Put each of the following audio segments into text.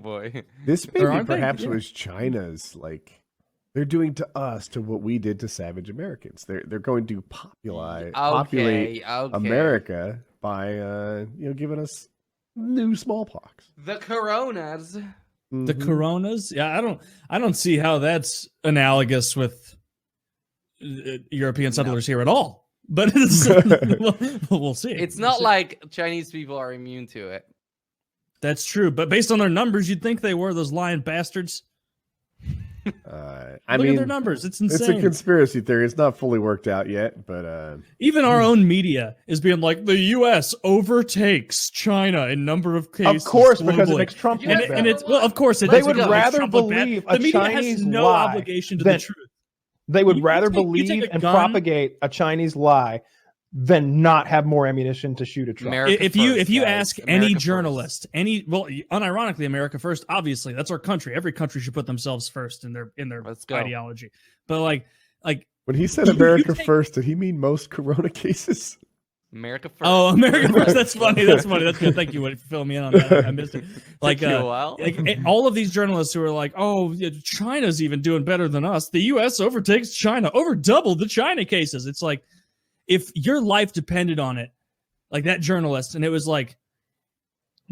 boy. This Or maybe aren't they? perhaps Yeah. was China's, like, they're doing to us to what we did to savage Americans. They're going to populate Okay. America by giving us new smallpox. The coronas. The Mhm. coronas. Yeah, I don't see how that's analogous with European settlers here at all. But we'll see. It's not like Chinese people are immune to it. That's true. But based on their numbers, you'd think they were, those lying bastards. I Look mean, at their numbers. It's it's insane. a conspiracy theory. It's not fully worked out yet, but Even our own media is being like, the U.S. overtakes China in number of cases. Of course, because it globally. makes Trump Yeah, look And bad. it's, well, of course, it They does would make rather Trump look bad. believe The a media Chinese has no lie obligation to than- the truth. They would You rather take a believe and gun- propagate a Chinese lie than not have more ammunition to shoot a Trump. America If you first, ask guys. any America first. journalist, unironically, America first, obviously, that's our country. Every country should put themselves first in their Let's go. ideology. But like when he said You America take- first, did he mean most corona cases? America first. Oh, America first. That's funny. That's funny. That's good. Thank you for filling me in on that. I missed it. Like, Took you a while. all of these journalists who are like, "Oh, yeah, China's even doing better than us. The U.S. overtakes China, over doubled the China cases." It's like, if your life depended on it, like that journalist, and it was like,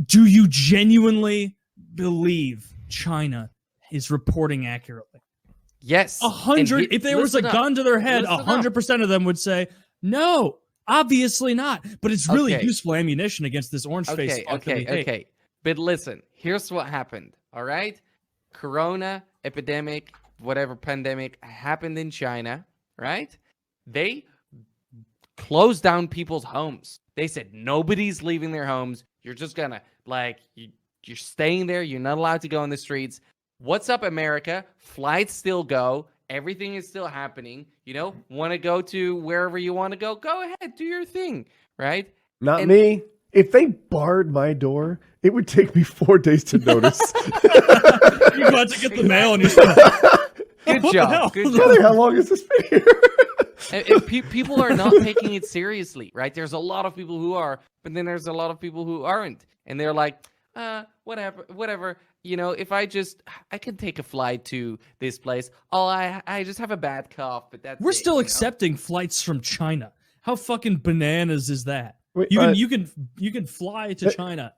do you genuinely believe China is reporting accurately? Yes. 100. If there was a gun to their head, Listen up. 100% of them would say, "No, obviously not." But it's really Okay. useful ammunition against this orange face. Okay. But listen, here's what happened. All right, Corona epidemic, whatever pandemic happened in China. Right? They closed down people's homes. They said nobody's leaving their homes. You're just gonna you're staying there. You're not allowed to go on the streets. What's up, America? Flights still go. Everything is still happening. Want to go to wherever you want to go? Go ahead, do your thing, right? Not And- me. If they barred my door, it would take me 4 days to notice. You're about to get the mail and you're still, Good What the hell? job. Good Brother, job. how long has this been here? And people are not taking it seriously, right? There's a lot of people who are, but then there's a lot of people who aren't, and they're like, whatever. If I can take a flight to this place. I just have a bad cough, but that's we're it, still accepting flights from China. How fucking bananas is that? Wait, You can fly to China.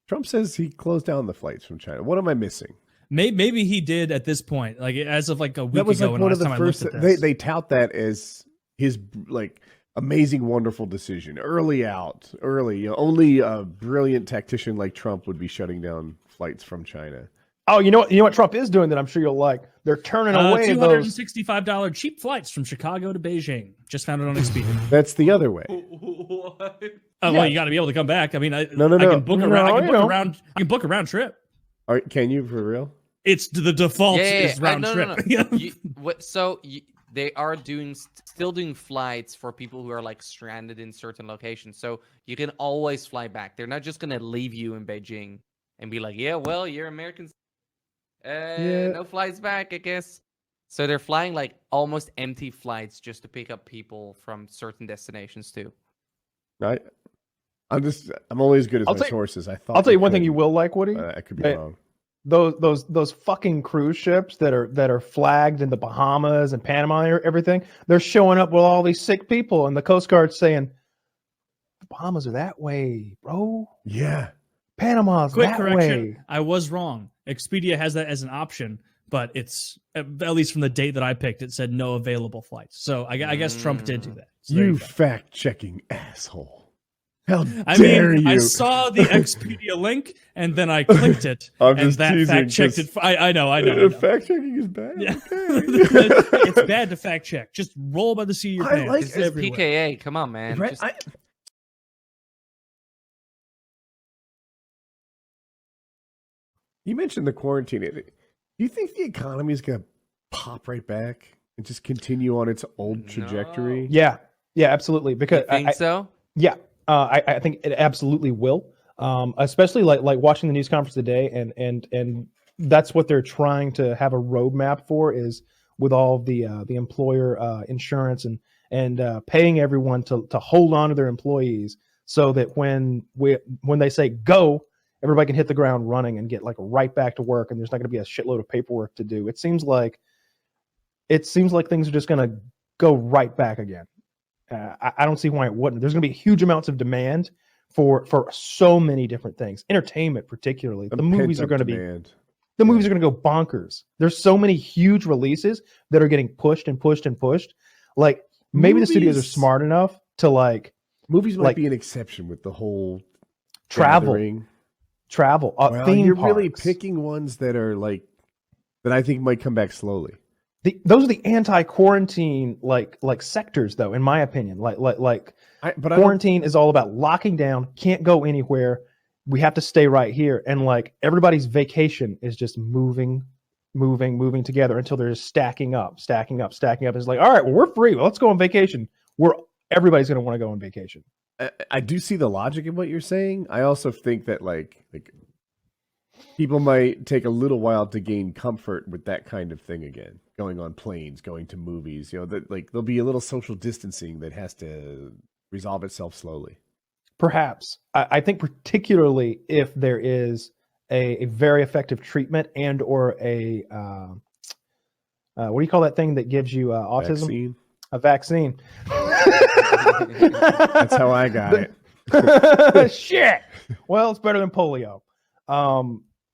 Trump says he closed down the flights from China. What am I missing? Maybe he did at this point, like as of like a week That was ago. like when one last of the time first. I looked at this. They tout that as his like amazing, wonderful decision. Early, only a brilliant tactician like Trump would be shutting down flights from China. Oh, you know what Trump is doing that I'm sure you'll like? They're turning away those. $265 cheap flights from Chicago to Beijing. Just found it on Expedia. That's the other way. What? Oh well, you got to be able to come back. I mean, I No. can book around. No, I can you book know. around. I can book a round trip. All right, can you for real? It's the default is round No. trip. They are still doing flights for people who are like stranded in certain locations. So you can always fly back. They're not just gonna leave you in Beijing and be like, "Yeah, well, you're Americans. No flights back, I guess." So they're flying like almost empty flights just to pick up people from certain destinations too. I'm only as good as I'll my tell you- sources. I thought. I'll tell you they one thing could, you will like, Woody. I could be Hey, wrong. Those fucking cruise ships that are flagged in the Bahamas and Panama and everything. They're showing up with all these sick people, and the Coast Guard's saying, "The Bahamas are that way, bro. Yeah. Panama's Quick that correction. way." I was wrong. Expedia has that as an option, but it's at least from the date that I picked, it said no available flights. So I guess Trump did do that. So there You you go. fact-checking asshole. How I dare mean, you? I saw the Expedia link and then I clicked it, I'm and just that teasing, fact checked it. 'cause- I know. Fact-checking is bad. Yeah. Okay. It's bad to fact check. Just roll by the seat of your I pants. like This is everywhere. PKA. Come on, man. Right? Just- You mentioned the quarantine. Do you think the economy is going to pop right back and just continue on its old trajectory? Yeah, absolutely. Because You think so? Yeah, I think it absolutely will. Especially like watching the news conference today, and that's what they're trying to have a roadmap for, is with all the employer insurance and paying everyone to hold on to their employees, so that when they say go everybody can hit the ground running and get like right back to work, and there's not going to be a shitload of paperwork to do. It seems like things are just going to go right back again. I don't see why it wouldn't. There's going to be huge amounts of demand for so many different things, entertainment particularly. The movies are going to be go bonkers. There's so many huge releases that are getting pushed and pushed and pushed. Like maybe the studios are smart enough to like movies might be an exception with the whole travel, theme theme parks. Really parks. picking ones that are like that I think might come back slowly. Those are the anti-quarantine like sectors, though, in my opinion. But quarantine is all about locking down, can't go anywhere. We have to stay right here, and like everybody's vacation is just moving together until they're just stacking up. It's like, all right, well, we're free. Well, let's go on vacation. Everybody's going to want to go on vacation. I do see the logic in what you're saying. I also think that like people might take a little while to gain comfort with that kind of thing again. Going on planes, going to movies, that like there'll be a little social distancing that has to resolve itself slowly. Perhaps. I think particularly if there is a very effective treatment and or a what do you call that thing that gives you autism? Vaccine. A vaccine. That's how I got it. Shit. Well, it's better than polio.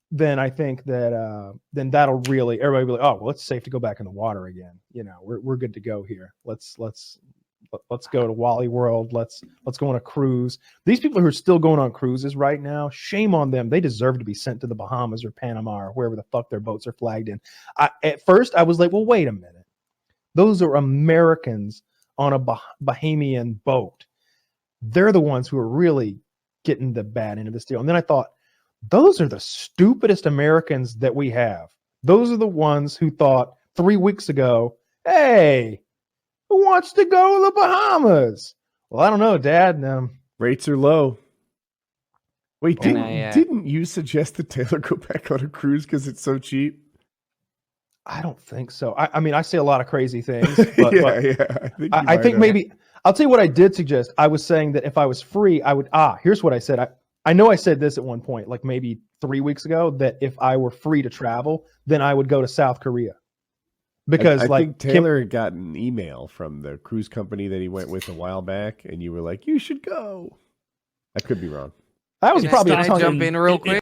Then I think that then that'll really everybody will be like, oh, well, it's safe to go back in the water again. We're good to go here. Let's go to Wally World. Let's go on a cruise. These people who are still going on cruises right now, shame on them. They deserve to be sent to the Bahamas or Panama or wherever the fuck their boats are flagged in. At first, I was like, well, wait a minute. Those are Americans on a Bahamian boat. They're the ones who are really getting the bad end of this deal. And then I thought, those are the stupidest Americans that we have. Those are the ones who thought 3 weeks ago, hey, who wants to go to the Bahamas? Well, I don't know, Dad. Rates are low. Wait, didn't you suggest that Taylor go back on a cruise because it's so cheap? I don't think so. I mean, I say a lot of crazy things. But, I think maybe I'll tell you what I did suggest. I was saying that if I was free, I would. Here's what I said. I know I said this at one point, like maybe 3 weeks ago, that if I were free to travel, then I would go to South Korea. Because I think Taylor got an email from the cruise company that he went with a while back, and you were like, "You should go." I could be wrong. That was probably a jump in real quick.